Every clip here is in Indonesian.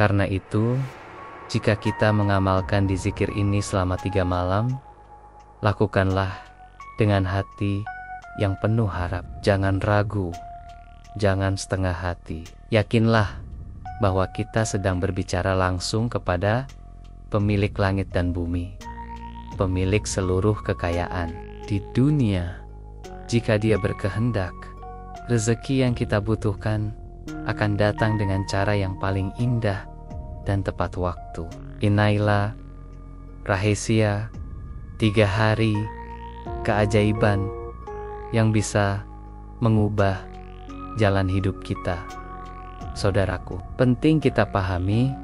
Karena itu, jika kita mengamalkan di zikir ini selama 3 malam, lakukanlah dengan hati yang penuh harap. Jangan ragu, jangan setengah hati. Yakinlah bahwa kita sedang berbicara langsung kepada pemilik langit dan bumi, pemilik seluruh kekayaan di dunia. Jika Dia berkehendak, rezeki yang kita butuhkan akan datang dengan cara yang paling indah dan tepat waktu. Inilah rahasia 3 hari keajaiban yang bisa mengubah jalan hidup kita. Saudaraku, penting kita pahami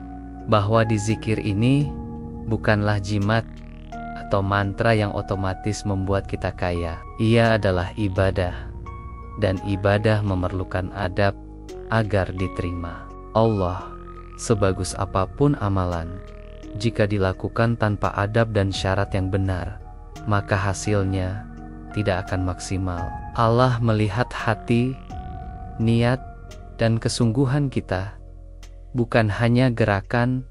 bahwa di zikir ini bukanlah jimat atau mantra yang otomatis membuat kita kaya. Ia adalah ibadah, dan ibadah memerlukan adab agar diterima Allah. Sebagus apapun amalan, jika dilakukan tanpa adab dan syarat yang benar, maka hasilnya tidak akan maksimal. Allah melihat hati, niat, dan kesungguhan kita, bukan hanya gerakan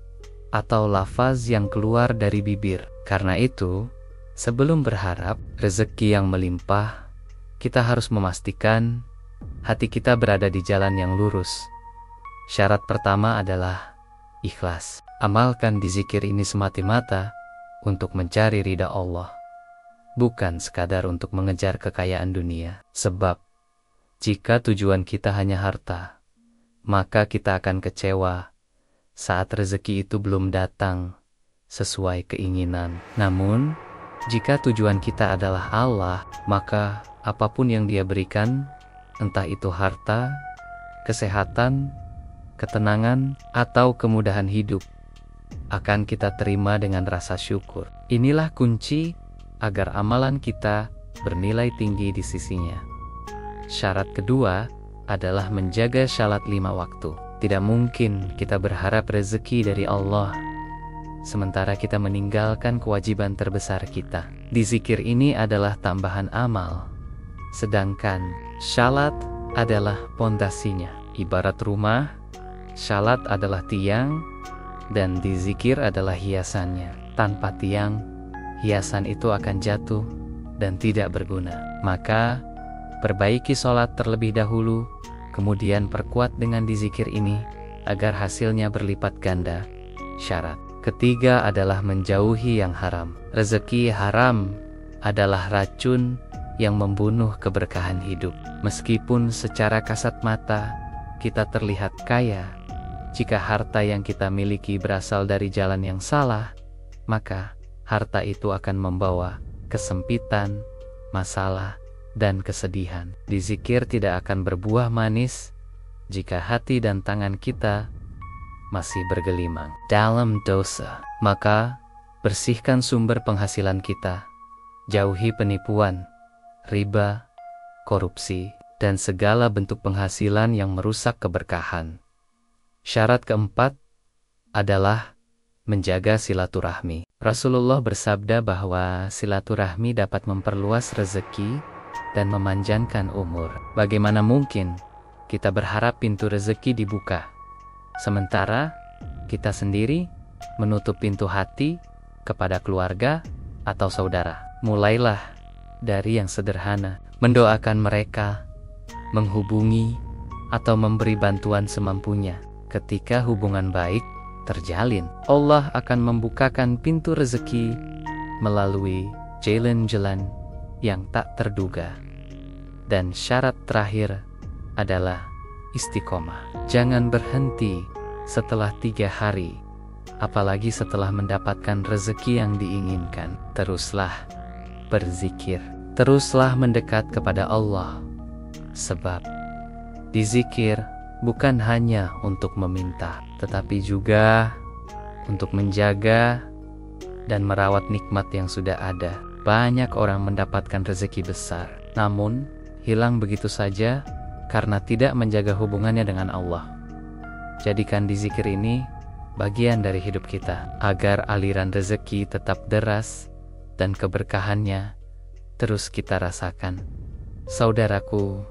atau lafaz yang keluar dari bibir. Karena itu, sebelum berharap rezeki yang melimpah, kita harus memastikan hati kita berada di jalan yang lurus. Syarat pertama adalah ikhlas. Amalkan di zikir ini semata-mata untuk mencari ridha Allah, bukan sekadar untuk mengejar kekayaan dunia. Sebab, jika tujuan kita hanya harta, maka kita akan kecewa saat rezeki itu belum datang sesuai keinginan. Namun, jika tujuan kita adalah Allah, maka apapun yang Dia berikan, entah itu harta, kesehatan, ketenangan, atau kemudahan hidup, akan kita terima dengan rasa syukur. Inilah kunci agar amalan kita bernilai tinggi di sisinya. Syarat kedua adalah menjaga salat 5 waktu. Tidak mungkin kita berharap rezeki dari Allah sementara kita meninggalkan kewajiban terbesar kita. Di zikir ini adalah tambahan amal, sedangkan salat adalah pondasinya. Ibarat rumah, salat adalah tiang, dan di zikir adalah hiasannya. Tanpa tiang, hiasan itu akan jatuh dan tidak berguna. Maka, perbaiki sholat terlebih dahulu, kemudian perkuat dengan di zikir ini, agar hasilnya berlipat ganda. Syarat ketiga adalah menjauhi yang haram. Rezeki haram adalah racun yang membunuh keberkahan hidup. Meskipun secara kasat mata kita terlihat kaya, jika harta yang kita miliki berasal dari jalan yang salah, maka harta itu akan membawa kesempitan, masalah, dan kesedihan. Di zikir tidak akan berbuah manis jika hati dan tangan kita masih bergelimang dalam dosa. Maka bersihkan sumber penghasilan kita, jauhi penipuan, riba, korupsi, dan segala bentuk penghasilan yang merusak keberkahan. Syarat keempat adalah menjaga silaturahmi. Rasulullah bersabda bahwa silaturahmi dapat memperluas rezeki dan memanjangkan umur. Bagaimana mungkin kita berharap pintu rezeki dibuka, sementara kita sendiri menutup pintu hati kepada keluarga atau saudara? Mulailah dari yang sederhana, mendoakan mereka, menghubungi, atau memberi bantuan semampunya. Ketika hubungan baik terjalin, Allah akan membukakan pintu rezeki melalui jalan-jalan yang tak terduga. Dan syarat terakhir adalah istiqomah. Jangan berhenti setelah 3 hari, apalagi setelah mendapatkan rezeki yang diinginkan. Teruslah berzikir, teruslah mendekat kepada Allah, sebab di zikir bukan hanya untuk meminta, tetapi juga untuk menjaga dan merawat nikmat yang sudah ada. Banyak orang mendapatkan rezeki besar, namun hilang begitu saja karena tidak menjaga hubungannya dengan Allah. Jadikan di zikir ini bagian dari hidup kita, agar aliran rezeki tetap deras dan keberkahannya terus kita rasakan. Saudaraku,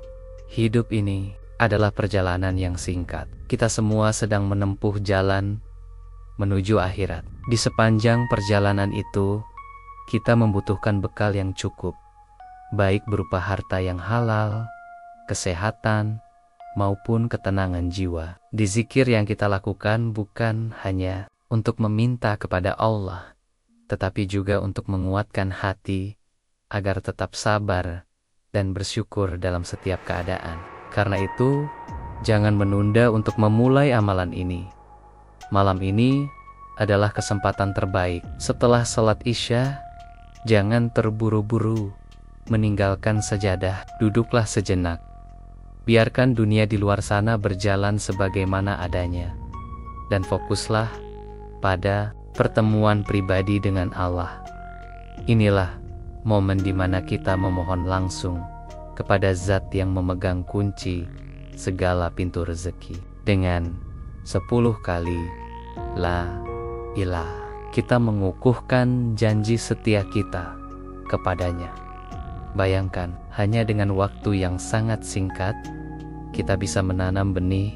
hidup ini adalah perjalanan yang singkat. kita semua sedang menempuh jalan menuju akhirat. Di sepanjang perjalanan itu, kita membutuhkan bekal yang cukup, baik berupa harta yang halal, kesehatan, maupun ketenangan jiwa. Di zikir yang kita lakukan bukan hanya untuk meminta kepada Allah, tetapi juga untuk menguatkan hati agar tetap sabar dan bersyukur dalam setiap keadaan. Karena itu, jangan menunda untuk memulai amalan ini. Malam ini adalah kesempatan terbaik. Setelah salat Isya, jangan terburu-buru meninggalkan sajadah. Duduklah sejenak. Biarkan dunia di luar sana berjalan sebagaimana adanya. Dan fokuslah pada pertemuan pribadi dengan Allah. Inilah momen di mana kita memohon langsung kepada Zat yang memegang kunci segala pintu rezeki. Dengan 10 kali La ilaha, kita mengukuhkan janji setia kita kepadanya. Bayangkan, hanya dengan waktu yang sangat singkat, kita bisa menanam benih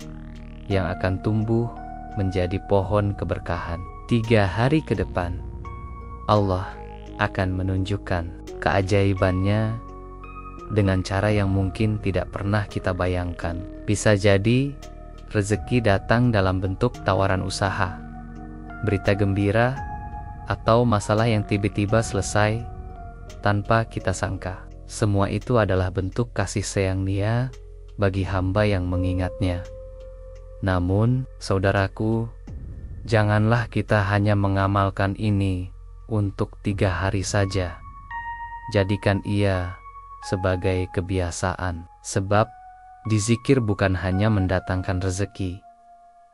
yang akan tumbuh menjadi pohon keberkahan. 3 hari ke depan, Allah akan menunjukkan keajaibannya dengan cara yang mungkin tidak pernah kita bayangkan. Bisa jadi rezeki datang dalam bentuk tawaran usaha, berita gembira, atau masalah yang tiba-tiba selesai tanpa kita sangka. Semua itu adalah bentuk kasih sayang Dia bagi hamba yang mengingatnya. Namun, saudaraku, janganlah kita hanya mengamalkan ini untuk 3 hari saja. Jadikan ia sebagai kebiasaan, sebab dizikir bukan hanya mendatangkan rezeki,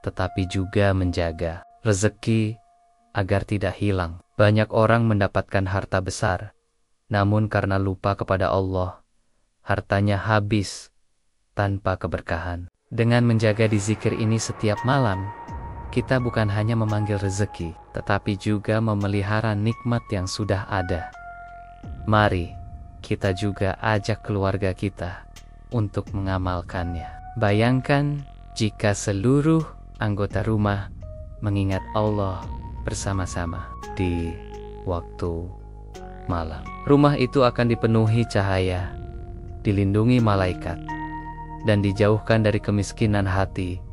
tetapi juga menjaga rezeki agar tidak hilang. Banyak orang mendapatkan harta besar, namun karena lupa kepada Allah, hartanya habis tanpa keberkahan. Dengan menjaga di zikir ini setiap malam, kita bukan hanya memanggil rezeki, tetapi juga memelihara nikmat yang sudah ada. Mari kita juga ajak keluarga kita untuk mengamalkannya. Bayangkan jika seluruh anggota rumah mengingat Allah bersama-sama di waktu malam. Rumah itu akan dipenuhi cahaya, dilindungi malaikat, dan dijauhkan dari kemiskinan hati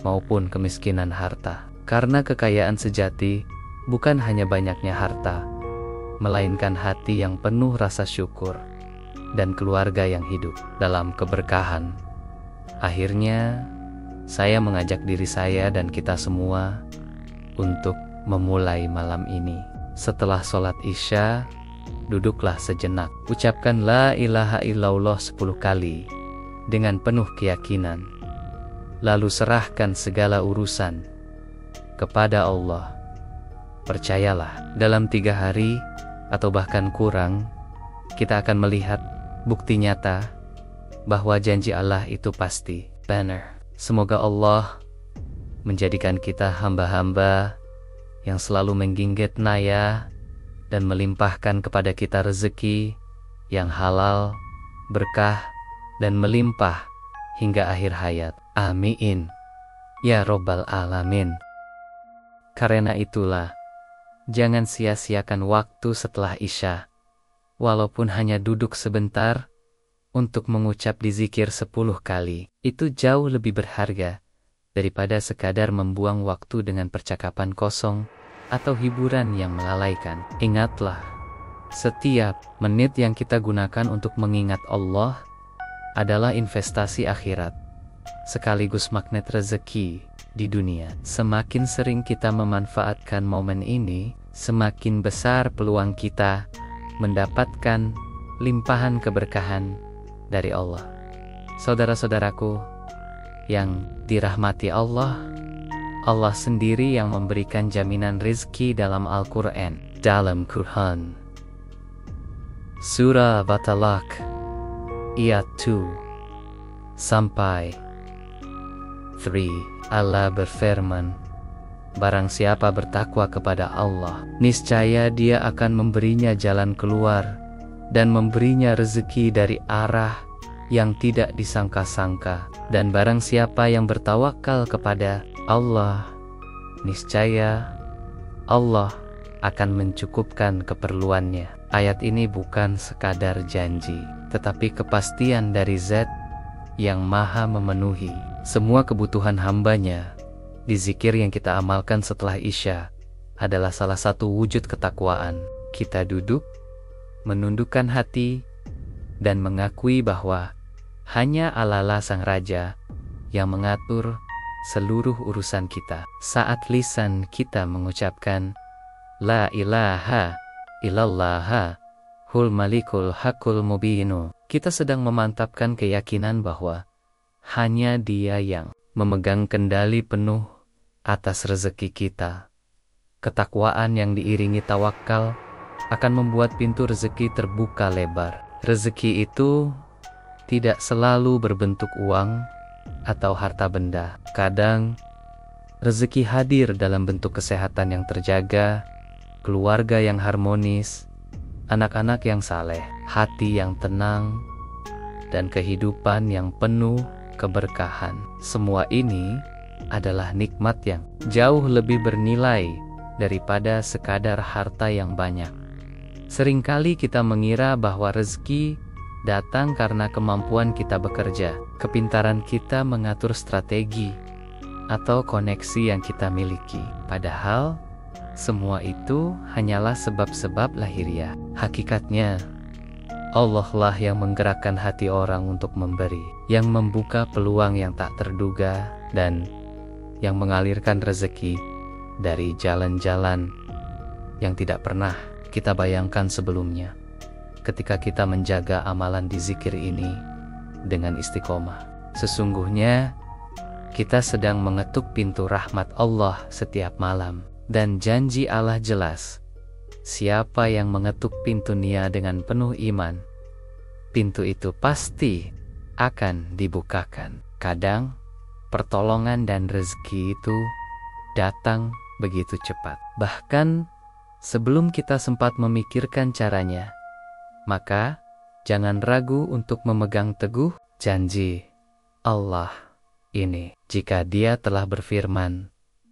maupun kemiskinan harta. Karena kekayaan sejati bukan hanya banyaknya harta, melainkan hati yang penuh rasa syukur dan keluarga yang hidup dalam keberkahan. Akhirnya, saya mengajak diri saya dan kita semua untuk memulai malam ini. Setelah sholat Isya, duduklah sejenak. Ucapkan La ilaha illallah 10 kali dengan penuh keyakinan. Lalu serahkan segala urusan kepada Allah. Percayalah, dalam 3 hari atau bahkan kurang, kita akan melihat bukti nyata bahwa janji Allah itu pasti benar. Semoga Allah menjadikan kita hamba-hamba yang selalu menggingit naya dan melimpahkan kepada kita rezeki yang halal, berkah, dan melimpah hingga akhir hayat. Amin. Ya Rabbal Alamin. Karena itulah, jangan sia-siakan waktu setelah Isya, walaupun hanya duduk sebentar untuk mengucap di zikir 10 kali. Itu jauh lebih berharga daripada sekadar membuang waktu dengan percakapan kosong atau hiburan yang melalaikan. Ingatlah, setiap menit yang kita gunakan untuk mengingat Allah adalah investasi akhirat, sekaligus magnet rezeki di dunia. Semakin sering kita memanfaatkan momen ini, semakin besar peluang kita mendapatkan limpahan keberkahan dari Allah. Saudara-saudaraku yang dirahmati Allah, Allah sendiri yang memberikan jaminan rizki dalam Al-Quran. Dalam Quran Surah At-Talaq ayat 2 sampai 3, Allah berfirman, barang siapa bertakwa kepada Allah, niscaya Dia akan memberinya jalan keluar dan memberinya rezeki dari arah yang tidak disangka-sangka. Dan barang siapa yang bertawakal kepada Allah, niscaya Allah akan mencukupkan keperluannya. Ayat ini bukan sekadar janji, tetapi kepastian dari Zat yang maha memenuhi semua kebutuhan hambanya. Di zikir yang kita amalkan setelah Isya adalah salah satu wujud ketakwaan. Kita duduk, menundukkan hati, dan mengakui bahwa hanya Allah Sang Raja yang mengatur seluruh urusan kita. Saat lisan kita mengucapkan La ilaha illallah hul malikul hakul mubinu, kita sedang memantapkan keyakinan bahwa hanya Dia yang memegang kendali penuh atas rezeki kita. Ketakwaan yang diiringi tawakal akan membuat pintu rezeki terbuka lebar. Rezeki itu tidak selalu berbentuk uang atau harta benda. Kadang, rezeki hadir dalam bentuk kesehatan yang terjaga, keluarga yang harmonis, anak-anak yang saleh, hati yang tenang, dan kehidupan yang penuh keberkahan. Semua ini adalah nikmat yang jauh lebih bernilai daripada sekadar harta yang banyak. Seringkali kita mengira bahwa rezeki datang karena kemampuan kita bekerja, kepintaran kita mengatur strategi, atau koneksi yang kita miliki. Padahal, semua itu hanyalah sebab-sebab lahiriah. Hakikatnya, Allah lah yang menggerakkan hati orang untuk memberi, yang membuka peluang yang tak terduga, dan yang mengalirkan rezeki dari jalan-jalan yang tidak pernah kita bayangkan sebelumnya. Ketika kita menjaga amalan di zikir ini dengan istiqomah, sesungguhnya kita sedang mengetuk pintu rahmat Allah setiap malam. Dan janji Allah jelas, siapa yang mengetuk pintu Nia dengan penuh iman, pintu itu pasti akan dibukakan. Kadang, pertolongan dan rezeki itu datang begitu cepat. Bahkan, sebelum kita sempat memikirkan caranya, maka jangan ragu untuk memegang teguh janji Allah ini. Jika Dia telah berfirman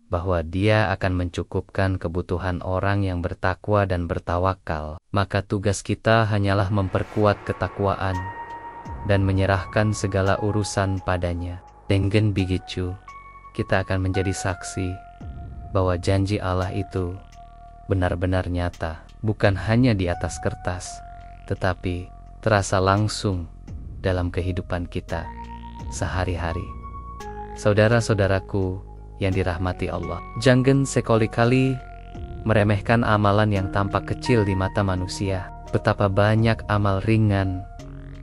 bahwa Dia akan mencukupkan kebutuhan orang yang bertakwa dan bertawakal, maka tugas kita hanyalah memperkuat ketakwaan dan menyerahkan segala urusan padanya. Dengan begitu, kita akan menjadi saksi bahwa janji Allah itu benar-benar nyata, bukan hanya di atas kertas, tetapi terasa langsung dalam kehidupan kita sehari-hari. Saudara-saudaraku yang dirahmati Allah, jangan sekali-kali meremehkan amalan yang tampak kecil di mata manusia. Betapa banyak amal ringan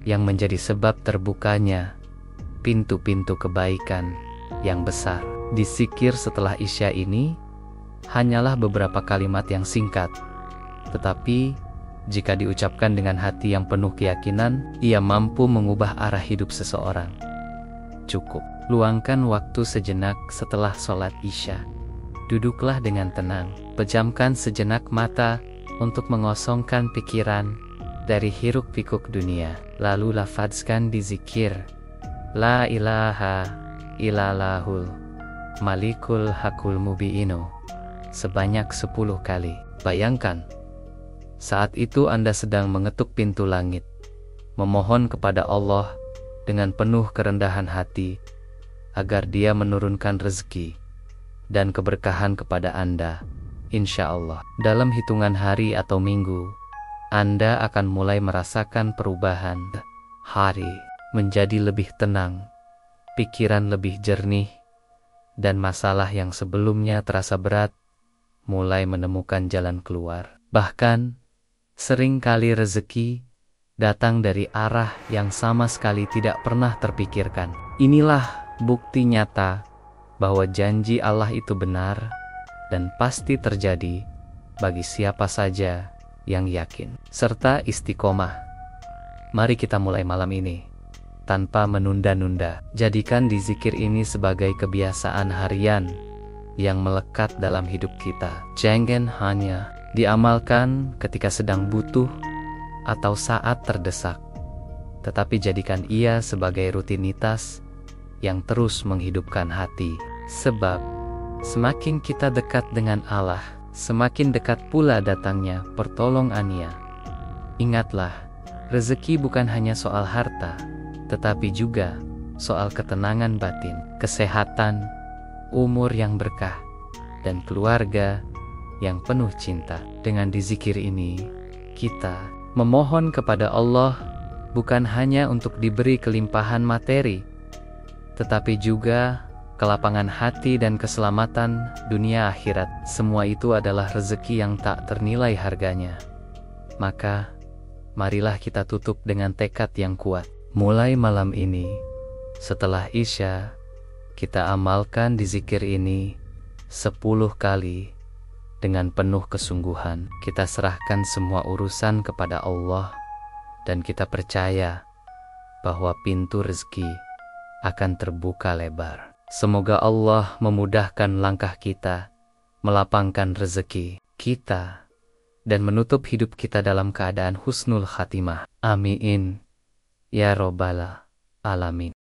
yang menjadi sebab terbukanya pintu-pintu kebaikan yang besar. Di zikir setelah Isya ini hanyalah beberapa kalimat yang singkat, tetapi jika diucapkan dengan hati yang penuh keyakinan, ia mampu mengubah arah hidup seseorang. Cukup luangkan waktu sejenak setelah sholat Isya. Duduklah dengan tenang, pejamkan sejenak mata untuk mengosongkan pikiran dari hiruk-pikuk dunia. Lalu lafadzkan di zikir La ilaha illallahul malikul hakul mubinu sebanyak 10 kali. Bayangkan, saat itu Anda sedang mengetuk pintu langit, memohon kepada Allah dengan penuh kerendahan hati agar Dia menurunkan rezeki dan keberkahan kepada Anda. Insya Allah, dalam hitungan hari atau minggu, Anda akan mulai merasakan perubahan. Hari menjadi lebih tenang, pikiran lebih jernih, dan masalah yang sebelumnya terasa berat mulai menemukan jalan keluar. Bahkan, seringkali rezeki datang dari arah yang sama sekali tidak pernah terpikirkan. Inilah bukti nyata bahwa janji Allah itu benar dan pasti terjadi bagi siapa saja yang yakin serta istiqomah. Mari kita mulai malam ini tanpa menunda-nunda. Jadikan di zikir ini sebagai kebiasaan harian yang melekat dalam hidup kita. Jangan hanya diamalkan ketika sedang butuh atau saat terdesak, tetapi jadikan ia sebagai rutinitas yang terus menghidupkan hati. Sebab semakin kita dekat dengan Allah, semakin dekat pula datangnya pertolongannya. Ingatlah, rezeki bukan hanya soal harta, tetapi juga soal ketenangan batin, kesehatan, umur yang berkah, dan keluarga yang penuh cinta. Dengan dizikir ini, kita memohon kepada Allah bukan hanya untuk diberi kelimpahan materi, tetapi juga kelapangan hati dan keselamatan dunia akhirat. Semua itu adalah rezeki yang tak ternilai harganya. Maka, marilah kita tutup dengan tekad yang kuat. Mulai malam ini, setelah Isya, kita amalkan dizikir ini 10 kali dengan penuh kesungguhan. Kita serahkan semua urusan kepada Allah, dan kita percaya bahwa pintu rezeki akan terbuka lebar. Semoga Allah memudahkan langkah kita, melapangkan rezeki kita, dan menutup hidup kita dalam keadaan husnul khatimah. Amin. Ya Rabbal Alamin.